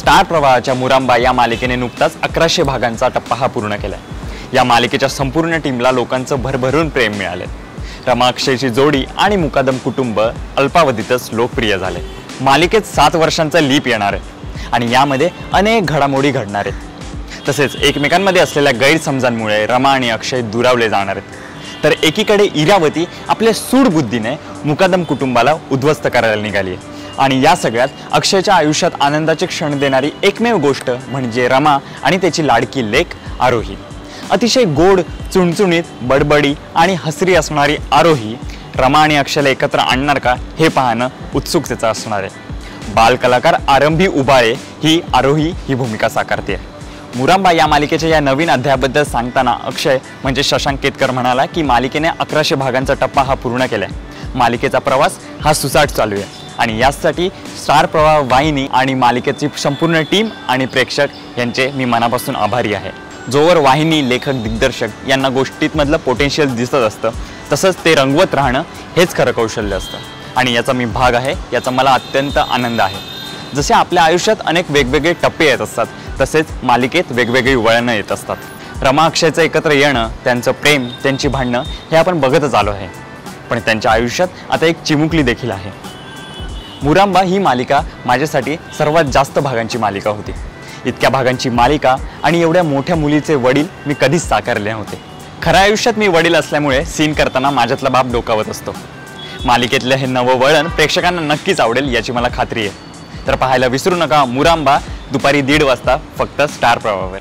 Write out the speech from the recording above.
Star प्रवाहाच्या मुरांबा या मालिकेने नुकताच 1100 भागांचा टप्पा हा पूर्ण केलाय। या मालिकेच्या संपूर्ण टीमला लोकांचं भरभरून प्रेम मिळाले। रमा अक्षयची जोडी आणि मुकादम कुटुंब अल्पावधीतच लोकप्रिय झाले। मालिकेत 7 वर्षांचा लीप येणार आहे आणि यामध्ये अनेक घडामोडी घडणार आहेत। तसेच एकमेकांमध्ये असलेल्या गैरसमजांमुळे रमा आणि अक्षय दुरावले जाणार आहेत। तर एकीकडे इरावती आपल्या सूडबुद्धीने मुकादम कुटुंबाला उद्ध्वस्त करायला निघाली आहे आणि या सगळ्यात अक्षयच्या आयुष्यात आनंदाचे क्षण देणारी एकमेव गोष्ट म्हणजे रमा आणि त्याची लाडकी लेक आरोही। अतिशय गोड, चुणचुणीत, बडबडी आणि हसरी असणारी आरोही रमा आणि अक्षयला एकत्र आणणार का हे पाहणं उत्सुकतेचं असणार आहे। बालकलाकार आरंभी उबाळे ही आरोही ही भूमिका साकारते। मुरांबा या मालिकेच्या या नवीन अध्यायाबद्दल सांगताना अक्षय म्हणजे शशांक केतकर म्हणाला की मालिकेने 1100 भागांचा टप्पा हा पूर्ण केलाय। मालिकेचा प्रवास हा सुसाट चालू आहे आणि यासाठी स्टार प्रवाह वाहिनी आणि मालिकेची संपूर्ण टीम आणि प्रेक्षक यांचे मी मनापासून आभारी आहे। जोवर वाहिनी, लेखक, दिग्दर्शक यांना गोष्टीतमधलं पोटेन्शियल दिसत असतं तसंच ते रंगवत राहणं हेच खरं कौशल्य असतं आणि याचा मी भाग आहे, याचा मला अत्यंत आनंद आहे। जसे आपल्या आयुष्यात अनेक वेगवेगळे टप्पे येत असतात तसेच मालिकेत वेगवेगळी वळणं येत असतात। रमा अक्षयचं एकत्र येणं, त्यांचं प्रेम, त्यांची भांडणं हे आपण बघतच आलो आहे, पण त्यांच्या आयुष्यात आता एक चिमुकली देखील आहे। मुरांबा ही मालिका माझ्यासाठी सर्वात जास्त भागांची मालिका होती। इतक्या भागांची मालिका आणि एवढ्या मोठ्या मुलीचे वडील मी कधीच साकारले नव्हते। खऱ्या आयुष्यात मी वडील असल्यामुळे सीन करताना माझ्यातला बाप डोकावत असतो। मालिकेतलं हे नवं वळण प्रेक्षकांना नक्कीच आवडेल याची मला खात्री आहे। तर पाहायला विसरू नका मुरांबा दुपारी 1:30 वाजता फक्त स्टार प्रवाहावर।